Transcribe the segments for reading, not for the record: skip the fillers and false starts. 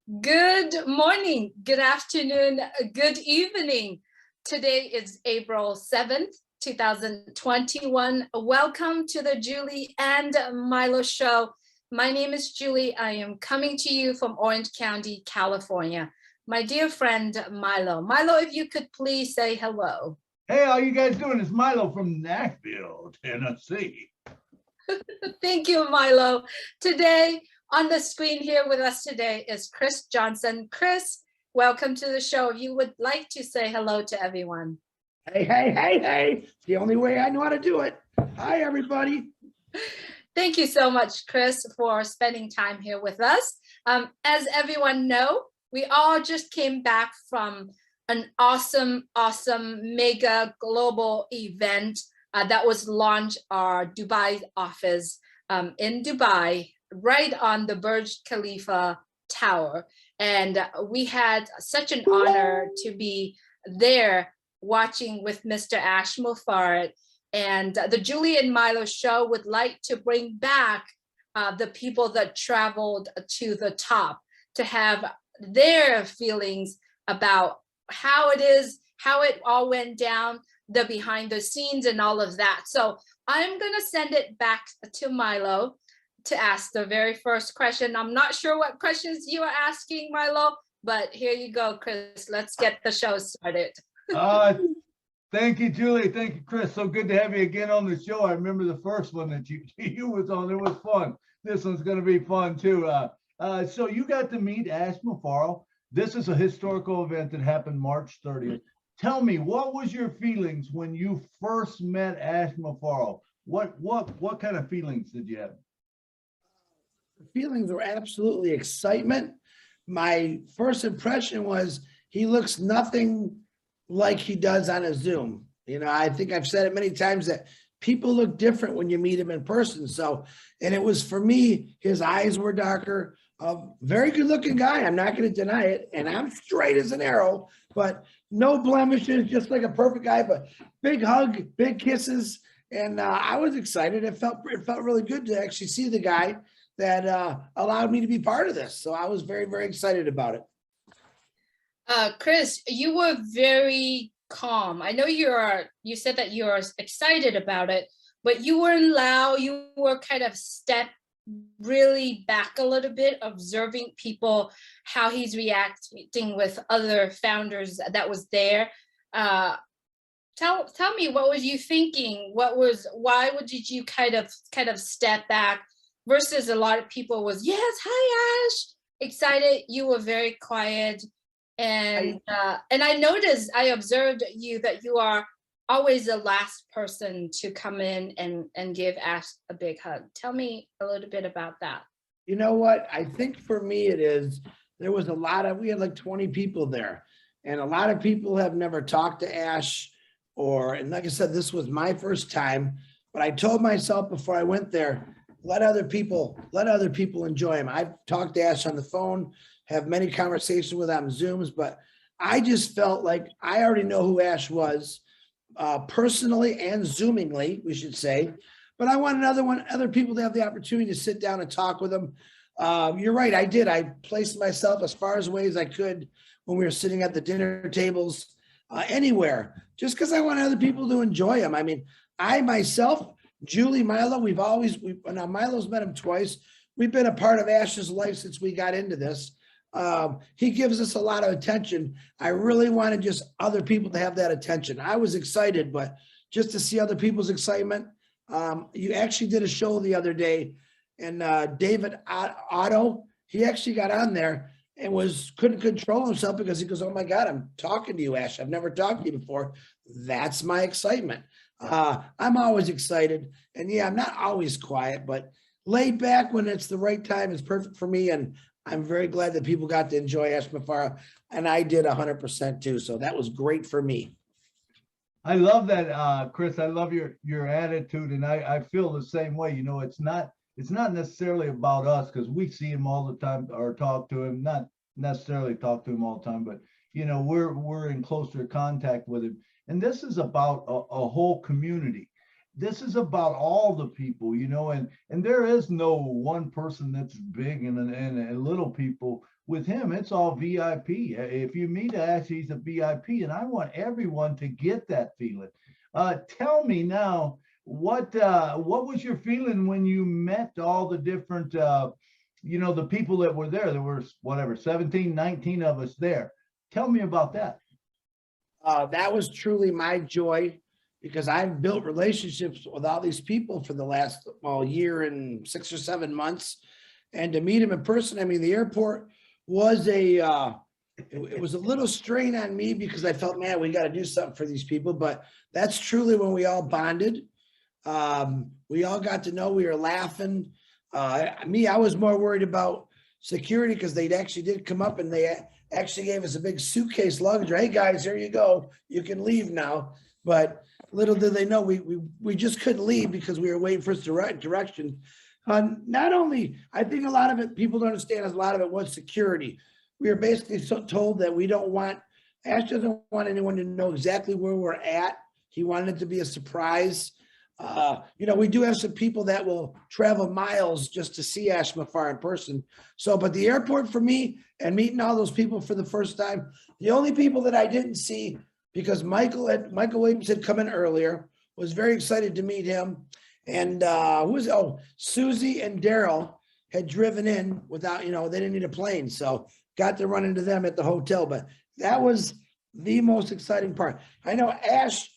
Good morning, good afternoon, good evening. Today is April 7th, 2021. Welcome to the Julie and Milo show. My name is Julie. I am coming to you from Orange County, California. My dear friend, Milo. Milo, if you could please say hello. Hey, how you guys doing? It's Milo from Nashville, Tennessee. Thank you, Milo. Today, on the screen here with us today is Chris Johnson. Chris, welcome to the show. If you would like to say hello to everyone. Hey. It's the only way I know how to do it. Hi, everybody. Thank you so much, Chris, for spending time here with us. As everyone know, we all just came back from an awesome mega global event that was launched our Dubai office in Dubai, right on the Burj Khalifa Tower. And we had such an honor to be there watching with Mr. Ash Mufarad. And the Julie and Milo show would like to bring back the people that traveled to the top to have their feelings about how it is, how it all went down, the behind the scenes and all of that. So I'm gonna send it back to Milo to ask the very first question. I'm not sure what questions you are asking, Milo, but here you go, Chris. Let's get the show started. Thank you, Julie. Thank you, Chris. So good to have you again on the show. I remember the first one that you was on. It was fun. This one's going to be fun too. So you got to meet Ash Mufarad. This is a historical event that happened March 30th. Tell me, what was your feelings when you first met Ash Mufarad? What kind of feelings did you have? The feelings were absolutely excitement. My first impression was he looks nothing like he does on a Zoom. You know, I think I've said it many times that people look different when you meet him in person. So, and it was for me, his eyes were darker, a very good looking guy. I'm not going to deny it. And I'm straight as an arrow, but no blemishes, just like a perfect guy, but big hug, big kisses. And I was excited. It felt really good to actually see the guy that allowed me to be part of this. So I was very, very excited about it. Chris, you were very calm. I know you said that you're excited about it, but you weren't loud. You were kind of stepped really back a little bit, observing people, how he's reacting with other founders that was there. Tell me, what was you thinking? Why did you kind of step back versus a lot of people was, yes, hi Ash, excited. You were very quiet. And I observed you that you are always the last person to come in and give Ash a big hug. Tell me a little bit about that. You know what? I think for me it is, there was we had like 20 people there, and a lot of people have never talked to Ash, and like I said, this was my first time, but I told myself before I went there, let other people enjoy him. I've talked to Ash on the phone, have many conversations with him on Zooms, but I just felt like I already know who Ash was, personally and Zoomingly, we should say. But I want other people to have the opportunity to sit down and talk with him. You're right, I did. I placed myself as far away as I could when we were sitting at the dinner tables, anywhere, just because I want other people to enjoy him. I mean, I myself, Julie, Milo, now Milo's met him twice. We've been a part of Ash's life since we got into this. He gives us a lot of attention. I really wanted just other people to have that attention. I was excited, but just to see other people's excitement. You actually did a show the other day, and David Otto, he actually got on there and couldn't control himself because he goes, oh my God, I'm talking to you, Ash. I've never talked to you before. That's my excitement. I'm always excited, and yeah, I'm not always quiet, but laid back when it's the right time is perfect for me. And I'm very glad that people got to enjoy Ash Mufarad, and I did 100% too. So that was great for me. I love that, Chris. I love your attitude, and I feel the same way. You know, it's not necessarily about us, because we see him all the time or talk to him, not necessarily talk to him all the time, but you know, we're in closer contact with him. And this is about a whole community. This is about all the people, you know, and there is no one person that's big and little people. with him, it's all VIP. If you meet Ash, he's a VIP, and I want everyone to get that feeling. Tell me now, what was your feeling when you met all the different, the people that were there? There were whatever 17, 19 of us there. Tell me about that. That was truly my joy, because I've built relationships with all these people for the last year and 6 or 7 months, and to meet him in person. I mean, the airport was it was a little strain on me, because I felt, man, we got to do something for these people. But that's truly when we all bonded. We all got to know, we were laughing. I was more worried about security, because they actually did come up and they actually gave us a big suitcase luggage. Hey guys, here you go. You can leave now. But little did they know, we just couldn't leave because we were waiting for direction. Not only, I think a lot of it, people don't understand, a lot of it was security. We were basically told that Ash doesn't want anyone to know exactly where we're at. He wanted it to be a surprise. We do have some people that will travel miles just to see Ash Mafar in person. But the airport for me, and meeting all those people for the first time, the only people that I didn't see, because Michael Williams had come in earlier, was very excited to meet him. And Susie and Daryl had driven in without, they didn't need a plane. So got to run into them at the hotel. But that was the most exciting part. I know Ash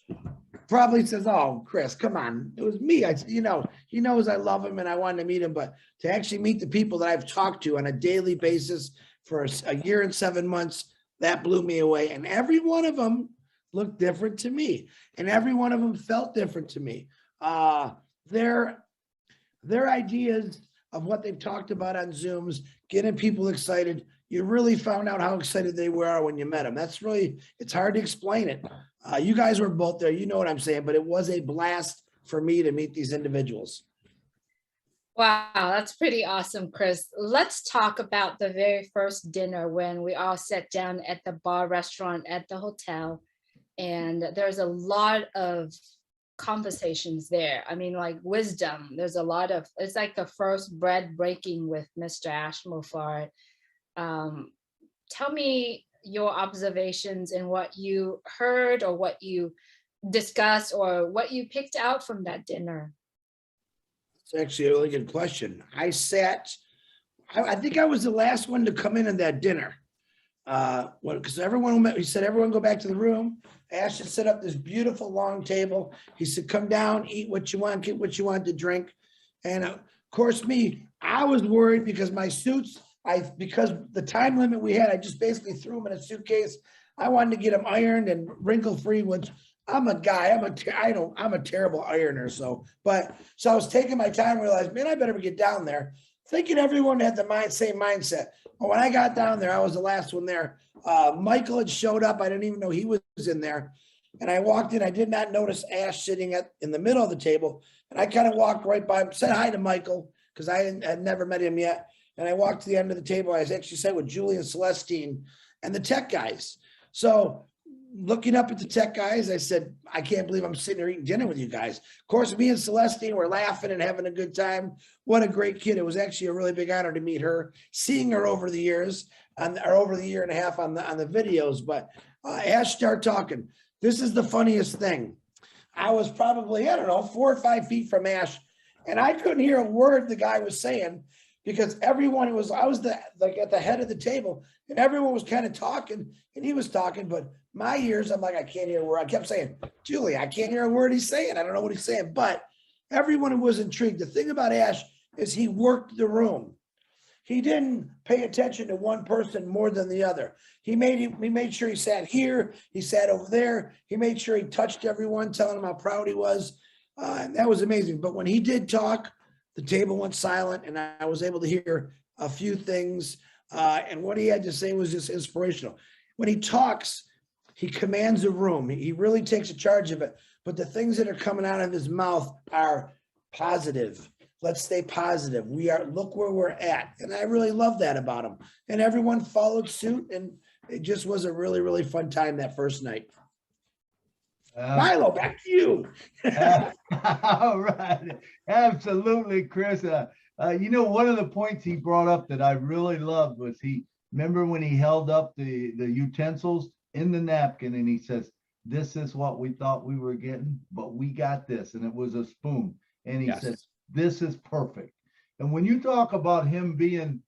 probably says, "Oh, Chris, come on. It was me." He knows I love him and I wanted to meet him. But to actually meet the people that I've talked to on a daily basis for a year and 7 months, that blew me away. And every one of them looked different to me. And every one of them felt different to me. Their ideas of what they've talked about on Zooms, getting people excited, you really found out how excited they were when you met them. It's hard to explain it. You guys were both there, you know what I'm saying, but it was a blast for me to meet these individuals. Wow, that's pretty awesome, Chris. Let's talk about the very first dinner when we all sat down at the bar restaurant at the hotel. And there's a lot of conversations there. I mean, like wisdom. There's a lot of, it's like the first bread breaking with Mr. Ash Mofar. Tell me your observations and what you heard or what you discussed or what you picked out from that dinner. It's actually a really good question. I think I was the last one to come in on that dinner. Because he said, everyone go back to the room. Ash had set up this beautiful long table. He said, come down, eat what you want, get what you want to drink. And of course, I was worried because my suits, because the time limit we had, I just basically threw them in a suitcase. I wanted to get them ironed and wrinkle free, which I'm a guy, I'm a terrible ironer. So I was taking my time and realized, man, I better get down there, thinking everyone had the same mindset. But when I got down there, I was the last one there. Michael had showed up. I didn't even know he was in there. And I walked in, I did not notice Ash sitting in the middle of the table. And I kind of walked right by him, said hi to Michael, because I had never met him yet. And I walked to the end of the table. I actually sat with Julie and Celestine and the tech guys. So looking up at the tech guys, I said, I can't believe I'm sitting here eating dinner with you guys. Of course, me and Celestine were laughing and having a good time. What a great kid. It was actually a really big honor to meet her, seeing her over the years, or over the year and a half on the videos. But Ash started talking. This is the funniest thing. I was probably, 4 or 5 feet from Ash, and I couldn't hear a word the guy was saying, because I was at the head of the table, and everyone was kind of talking, and he was talking, but my ears, I'm like, I can't hear a word. I kept saying, Julie, I can't hear a word he's saying. I don't know what he's saying, but everyone was intrigued. The thing about Ash is he worked the room. He didn't pay attention to one person more than the other. He made sure he sat here, he sat over there. He made sure he touched everyone, telling them how proud he was. And that was amazing. But when he did talk, the table went silent, and I was able to hear a few things. And what he had to say was just inspirational. When he talks, he commands a room. He really takes a charge of it. But the things that are coming out of his mouth are positive. Let's stay positive. Look where we're at. And I really love that about him. And everyone followed suit. And it just was a really, really fun time that first night. Milo, back to you. All right. Absolutely, Chris. One of the points he brought up that I really loved was he Remember when he held up the utensils in the napkin and he says, "This is what we thought we were getting, but we got this," and it was a spoon. And he said, Yes. "This is perfect." And when you talk about him being,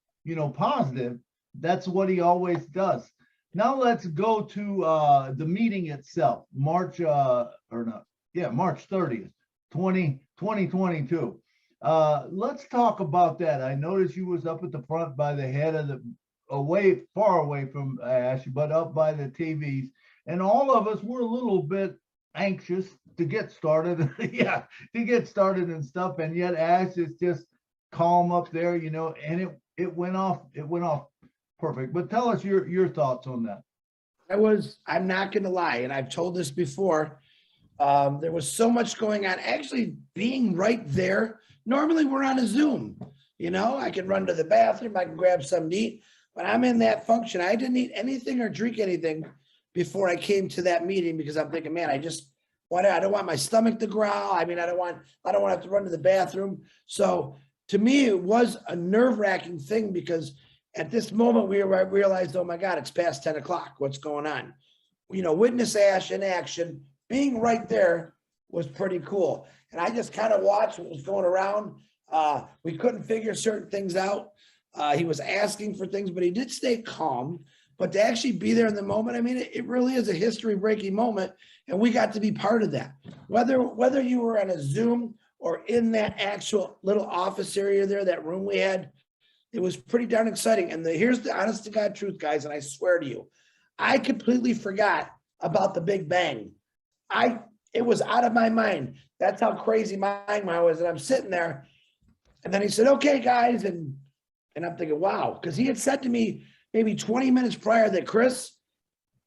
positive, that's what he always does. Now let's go to the meeting itself, March 30th, 2022. Let's talk about that. I noticed you was up at the front by the head of far away from Ash, but up by the TVs. And all of us were a little bit anxious to get started. Yeah, to get started and stuff. And yet Ash is just calm up there, and it went off perfect. But tell us your thoughts on that. I'm not going to lie, and I've told this before. There was so much going on. Actually, being right there. Normally, we're on a Zoom. I can run to the bathroom. I can grab something to eat. But I'm in that function. I didn't eat anything or drink anything before I came to that meeting because I'm thinking, man, I don't want my stomach to growl. I mean, I don't want to have to run to the bathroom. So to me, it was a nerve-wracking thing because at this moment I realized, oh my God, it's past 10 o'clock. What's going on? Witness Ash in action, being right there was pretty cool. And I just kind of watched what was going around. We couldn't figure certain things out. He was asking for things, but he did stay calm. But to actually be there in the moment, I mean, it really is a history-breaking moment, and we got to be part of that. Whether you were on a Zoom or in that actual little office area there, that room we had, it was pretty darn exciting. And here's the honest to God truth, guys, and I swear to you, I completely forgot about the Big Bang. It was out of my mind. That's how crazy my mind was. And I'm sitting there, and then he said, "Okay, guys," and I'm thinking, wow, because he had said to me maybe 20 minutes prior that, "Chris,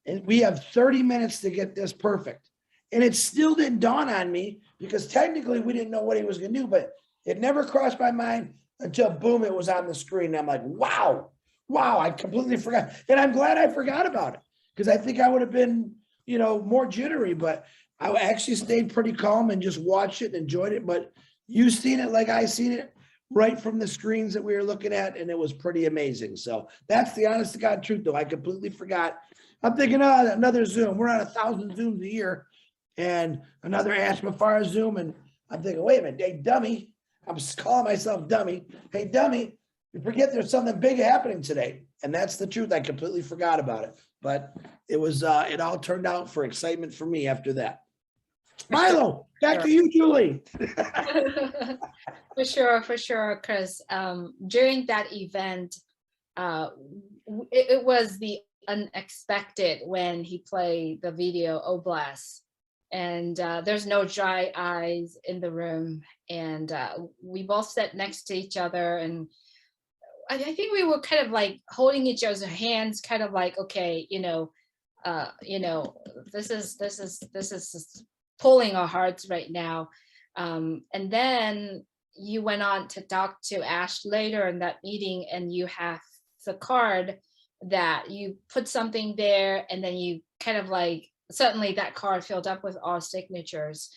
and we have 30 minutes to get this perfect." And it still didn't dawn on me because technically we didn't know what he was going to do, but it never crossed my mind until boom, it was on the screen. And I'm like, wow, I completely forgot. And I'm glad I forgot about it because I think I would have been, more jittery, but I actually stayed pretty calm and just watched it and enjoyed it. But you seen it like I seen it right from the screens that we were looking at, and it was pretty amazing. So that's the honest to God truth, though. I completely forgot. I'm thinking, oh, another Zoom. We're on 1,000 Zooms a year, and another Ash Mafara Zoom. And I'm thinking, wait a minute, hey, dummy. I'm calling myself dummy. Hey, dummy, you forget there's something big happening today. And that's the truth. I completely forgot about it. But it was, it all turned out for excitement for me after that. Milo, back to you, Julie. For sure, Chris. During that event, it was the unexpected when he played the video Oblast, and there's no dry eyes in the room, and we both sat next to each other, and I think we were kind of like holding each other's hands, kind of like, okay, this is pulling our hearts right now. And then you went on to talk to Ash later in that meeting, and you have the card that you put something there, and then you kind of like, suddenly that card filled up with all signatures.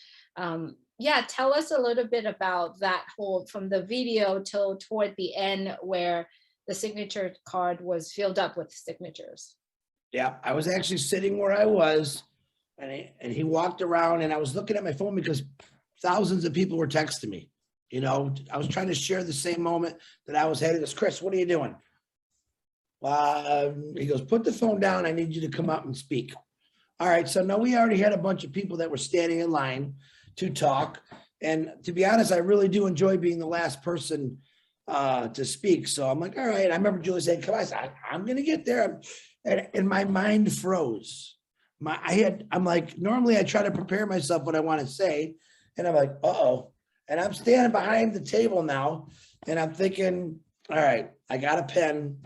Yeah, tell us a little bit about that whole, from the video till toward the end where the signature card was filled up with signatures. Yeah, I was actually sitting where I was, and he walked around, and I was looking at my phone because thousands of people were texting me. I was trying to share the same moment that I was having. This, "Chris, what are you doing?" He goes, "Put the phone down. I need you to come up and speak." All right. So now we already had a bunch of people that were standing in line to talk. And to be honest, I really do enjoy being the last person to speak. So I'm like, all right. I remember Julie saying, "Come on, I'm going to get there." And my mind froze. I'm like, normally I try to prepare myself what I want to say. And I'm like, uh-oh. And I'm standing behind the table now. And I'm thinking, all right, I got a pen.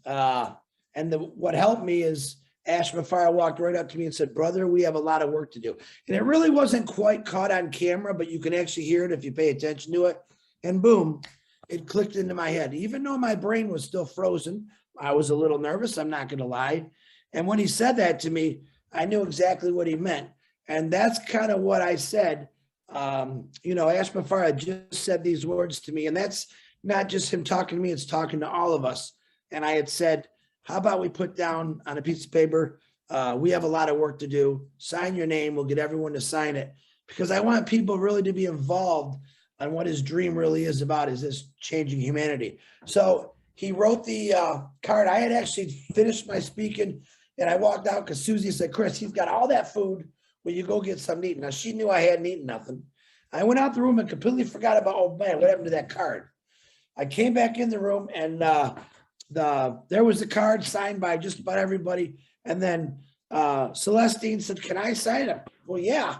And what helped me is Ash Mafara walked right up to me and said, "Brother, we have a lot of work to do." And it really wasn't quite caught on camera, but you can actually hear it if you pay attention to it. And boom, it clicked into my head. Even though my brain was still frozen, I was a little nervous, I'm not going to lie. And when he said that to me, I knew exactly what he meant. And that's kind of what I said. Ash Mafara just said these words to me, and that's not just him talking to me, it's talking to all of us. And I had said, how about we put down on a piece of paper, we have a lot of work to do. Sign your name. We'll get everyone to sign it, because I want people really to be involved on what his dream really is about, is this changing humanity. So he wrote the card. I had actually finished my speaking, and I walked out because Susie said, Chris, he's got all that food. Will you go get something to eat? Now, she knew I hadn't eaten nothing. I went out the room and completely forgot about, oh man, what happened to that card? I came back in the room, and there was the card signed by just about everybody. And then Celestine said, can I sign it? Well, yeah,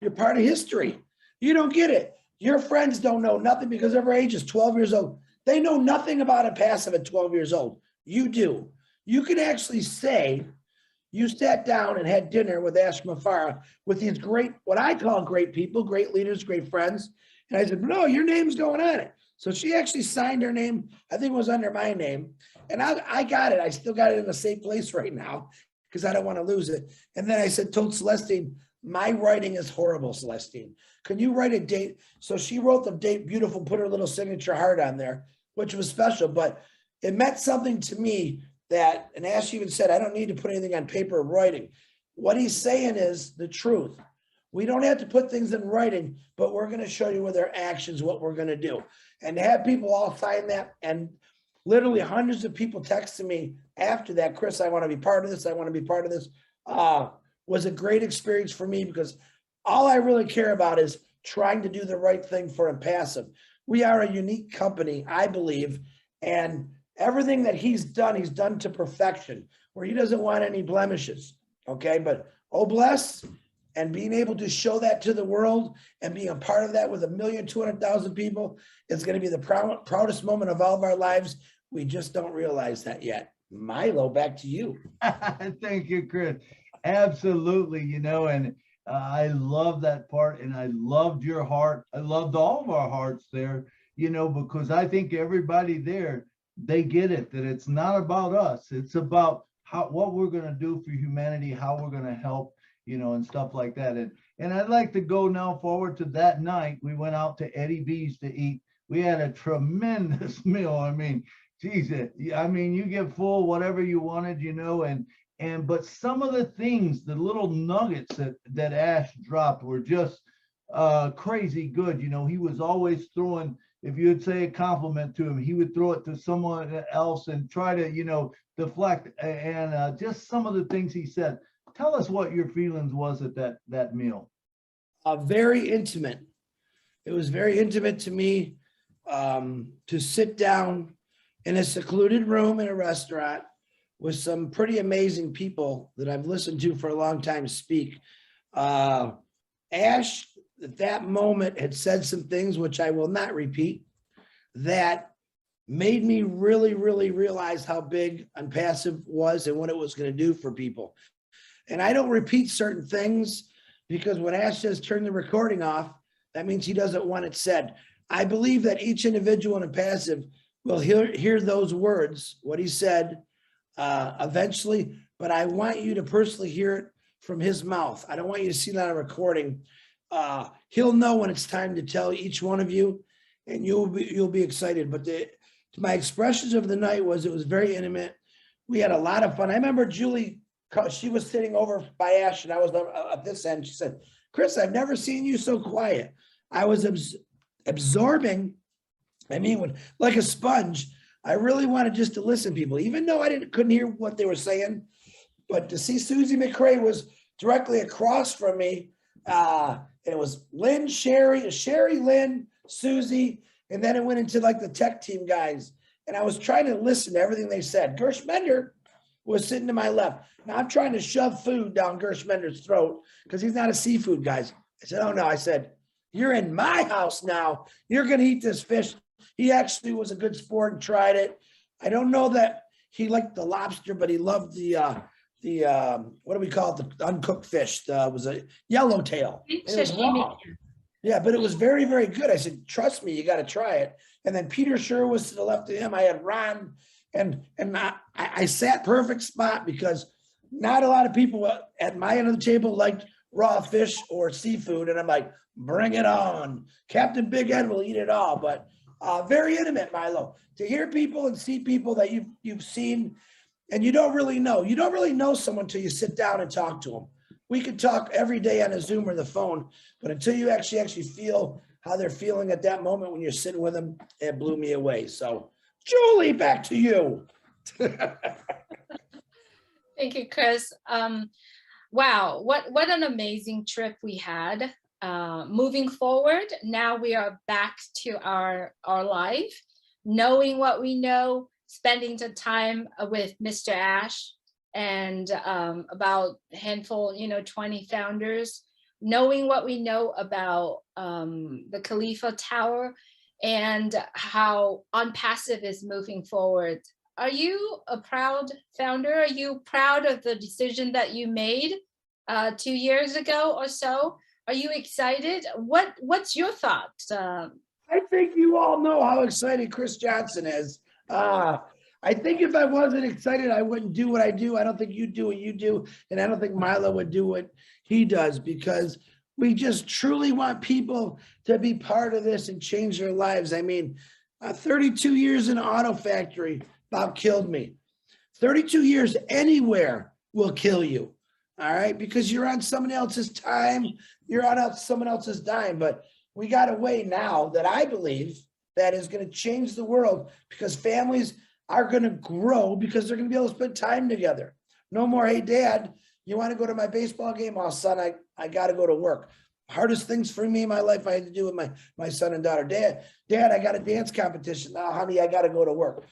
you're part of history. You don't get it. Your friends don't know nothing because their age is 12 years old. They know nothing about Impassive at 12 years old. You do. You can actually say you sat down and had dinner with Ash Mafara with these great, what I call great people, great leaders, great friends. And I said, no, your name's going on it. So she actually signed her name. I think it was under my name. And I got it. I still got it in a safe place right now because I don't want to lose it. And then I told Celestine, my writing is horrible, Celestine. Can you write a date? So she wrote the date beautiful, put her little signature heart on there, which was special, but it meant something to me that, and Ash even said, I don't need to put anything on paper or writing. What he's saying is the truth. We don't have to put things in writing, but we're going to show you with our actions what we're going to do. And to have people all sign that, and literally hundreds of people texted me after that, Chris, I want to be part of this. I want to be part of this. Was a great experience for me, because all I really care about is trying to do the right thing for Impassive. We are a unique company, I believe, and everything that he's done to perfection, where he doesn't want any blemishes. Okay, but oh bless, and being able to show that to the world and being a part of that with 1,200,000 people is going to be the proudest moment of all of our lives. We just don't realize that yet. Milo, back to you. Thank you, Chris. Absolutely, and I love that part, and I loved your heart. I loved all of our hearts there, because I think everybody there, they get it, that it's not about us. It's about what we're going to do for humanity, how we're going to help, and stuff like that. And I'd like to go now forward to that night. We went out to Eddie V's to eat. We had a tremendous meal. I mean, geez, you get full whatever you wanted, but some of the things, the little nuggets that Ash dropped were just crazy good. He was always throwing, if you'd say a compliment to him, he would throw it to someone else and try to, deflect. And just some of the things he said. Tell us what your feelings was at that meal. Very intimate. It was very intimate to me to sit down in a secluded room in a restaurant with some pretty amazing people that I've listened to for a long time speak. Ash, at that moment, had said some things, which I will not repeat, that made me really, really realize how big Impassive was and what it was going to do for people. And I don't repeat certain things, because when Ash says turn the recording off, that means he doesn't want it said. I believe that each individual in Impassive will hear those words, what he said, eventually, but I want you to personally hear it from his mouth. I don't want you to see that on a recording. He'll know when it's time to tell each one of you, and you'll be excited. But my expressions of the night was, it was very intimate. We had a lot of fun. I remember Julie, she was sitting over by Ash, and I was at this end. She said, Chris, I've never seen you so quiet. I was absorbing, like a sponge. I really wanted just to listen to people, even though I couldn't hear what they were saying. But to see Susie McCrae was directly across from me. And it was Lynn, Sherry, Lynn, Susie, and then it went into like the tech team guys. And I was trying to listen to everything they said. Gersh Mender was sitting to my left. Now I'm trying to shove food down Gersh Mender's throat because he's not a seafood guy. I said, oh no. I said, you're in my house now. You're going to eat this fish. He actually was a good sport and tried it. I don't know that he liked the lobster, but he loved the what do we call it? The uncooked fish. It was a yellowtail. Yeah, but it was very, very good. I said, trust me, you got to try it. And then Peter Scher was to the left of him. I had Ron, and I sat perfect spot, because not a lot of people at my end of the table liked raw fish or seafood. And I'm like, bring it on. Captain Big Ed will eat it all. But very intimate, Milo. To hear people and see people that you've seen And you don't really know someone until you sit down and talk to them. We could talk every day on a Zoom or the phone, but until you actually feel how they're feeling at that moment when you're sitting with them, it blew me away. So, Julie, back to you. Thank you, Chris. Wow, what an amazing trip we had. Moving forward, now we are back to our life, knowing what we know, spending the time with Mr. Ash and about a handful, 20 founders, knowing what we know about the Khalifa Tower and how OnPassive is moving forward. Are you a proud founder? Are you proud of the decision that you made 2 years ago or so? Are you excited? What's your thoughts? I think you all know how excited Chris Johnson is. I think if I wasn't excited, I wouldn't do what I do. I don't think you do what you do. And I don't think Milo would do what he does, because we just truly want people to be part of this and change their lives. I mean, 32 years in an auto factory about killed me. 32 years anywhere will kill you. All right. Because you're on someone else's time. You're on someone else's dime. But we got a way now that I believe that is going to change the world, because families are going to grow because they're going to be able to spend time together. No more, hey, Dad, you want to go to my baseball game? Oh, son, I got to go to work. Hardest things for me in my life I had to do with my son and daughter. Dad, I got a dance competition. Oh, honey, I got to go to work.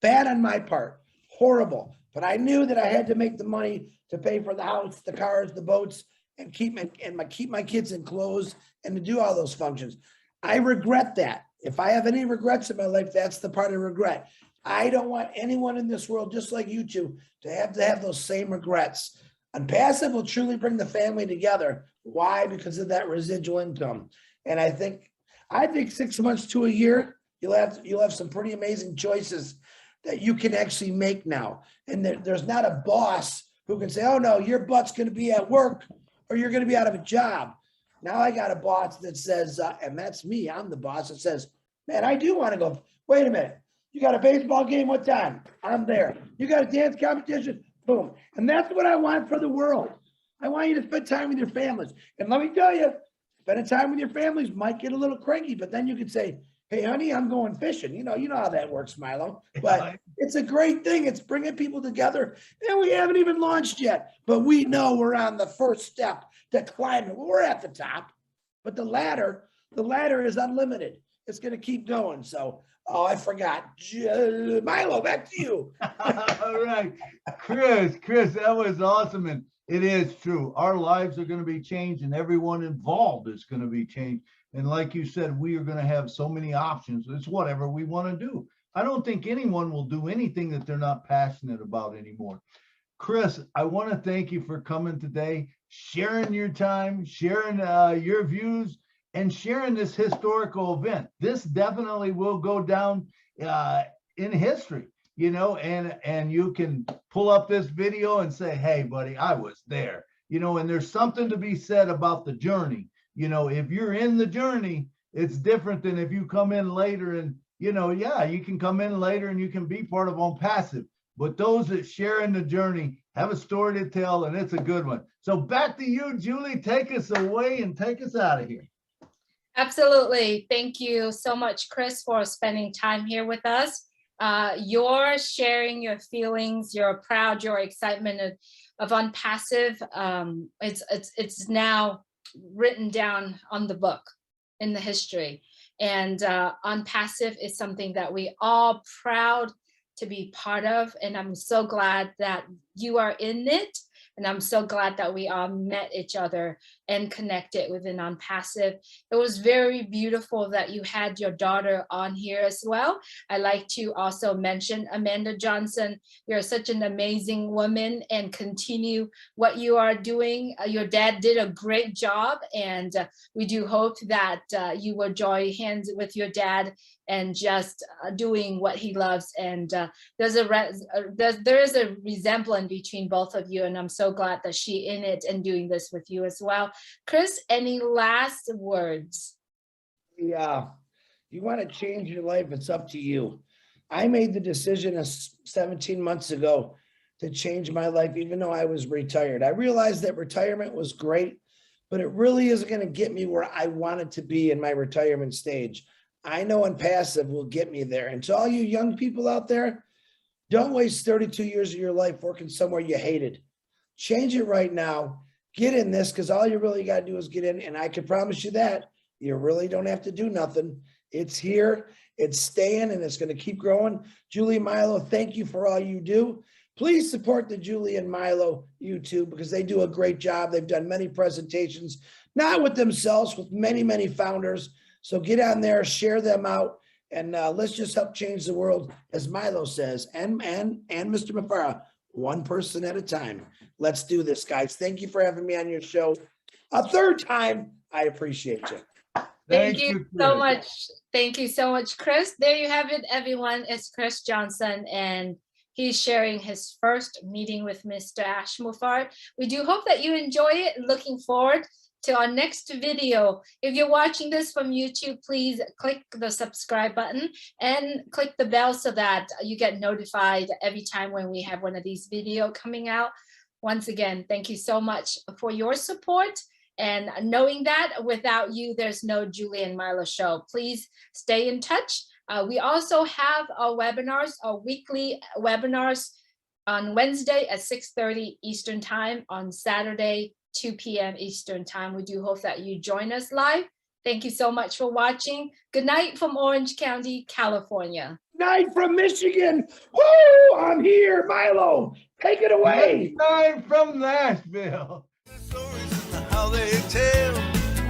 Bad on my part. Horrible. But I knew that I had to make the money to pay for the house, the cars, the boats, and keep my kids in clothes and to do all those functions. I regret that. If I have any regrets in my life, that's the part I regret. I don't want anyone in this world, just like you two, to have those same regrets. OnPassive will truly bring the family together. Why? Because of that residual income. And I think 6 months to a year, you'll have some pretty amazing choices that you can actually make now. And there's not a boss who can say, oh no, your butt's going to be at work or you're going to be out of a job. Now I got a boss that says, and that's me, I'm the boss that says, man, I do want to go. Wait a minute. You got a baseball game? What time? I'm there. You got a dance competition? Boom. And that's what I want for the world. I want you to spend time with your families. And let me tell you, spending time with your families might get a little cranky, but then you can say, hey, honey, I'm going fishing. You know how that works, Milo. But it's a great thing. It's bringing people together. And we haven't even launched yet, but we know we're on the first step to climbing. We're at the top, but the ladder is unlimited. It's going to keep going. So, oh, I forgot. Milo, back to you. All right. Chris, that was awesome. And it is true. Our lives are going to be changed and everyone involved is going to be changed. And like you said, we are going to have so many options. It's whatever we want to do. I don't think anyone will do anything that they're not passionate about anymore. Chris, I want to thank you for coming today, sharing your time, sharing your views, and sharing this historical event. This definitely will go down in history, and you can pull up this video and say, hey, buddy, I was there, and there's something to be said about the journey. If you're in the journey, it's different than if you come in later and, you can come in later and you can be part of OnPassive. But those that share in the journey have a story to tell, and it's a good one. So back to you, Julie. Take us away and take us out of here. Absolutely. Thank you so much, Chris, for spending time here with us. Your sharing your feelings, your pride, your excitement of OnPassive. It's now written down on the book in the history. And OnPassive is something that we all proud to be part of. And I'm so glad that you are in it. And I'm so glad that we all met each other and connected within OnPassive. It was very beautiful that you had your daughter on here as well. I like to also mention Amanda Johnson. You're such an amazing woman and continue what you are doing. Your dad did a great job, and we do hope that you will join hands with your dad and just doing what he loves. And there is a resemblance between both of you, and I'm so glad that she in it and doing this with you as well. Chris, any last words? Yeah, you want to change your life, it's up to you. I made the decision 17 months ago to change my life, even though I was retired. I realized that retirement was great, but it really isn't going to get me where I wanted to be in my retirement stage. I know and passive will get me there. And to all you young people out there, don't waste 32 years of your life working somewhere you hated. Change it right now. Get in this, because all you really got to do is get in. And I can promise you that you really don't have to do nothing. It's here, it's staying, and it's going to keep growing. Julie and Milo, thank you for all you do. Please support the Julie and Milo YouTube, because they do a great job. They've done many presentations, not with themselves, with many, many founders. So get on there, share them out, and let's just help change the world, as Milo says, and Mr. Mafara, one person at a time. Let's do this, guys. Thank you for having me on your show a third time. I appreciate you. Thank you so much. Thank you so much, Chris. There you have it, everyone. It's Chris Johnson, and he's sharing his first meeting with Mr. Ash Muffard. We do hope that you enjoy it. Looking forward to our next video. If you're watching this from YouTube, please click the subscribe button and click the bell so that you get notified every time when we have one of these videos coming out. Once again, thank you so much for your support. And knowing that without you, there's no Julie and Milo show. Please stay in touch. We also have our webinars, our weekly webinars on Wednesday at 6:30 Eastern Time, on Saturday, 2 p.m. Eastern Time. We do hope that you join us live. Thank you so much for watching. Good night from Orange County, California. Night from Michigan. Woo! I'm here, Milo. Take it away. Good night from Nashville. How they tell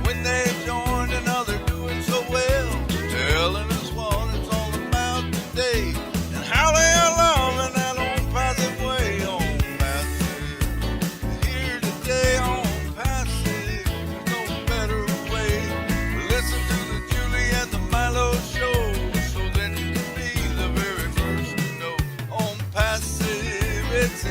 when they've joined another doing so well, telling us what it's all about today and how they are loving that own passive way. On passive, here today on passive, there's no better way. Listen to the Julie and the Milo show, so then you can be the very first to know. On passive, it's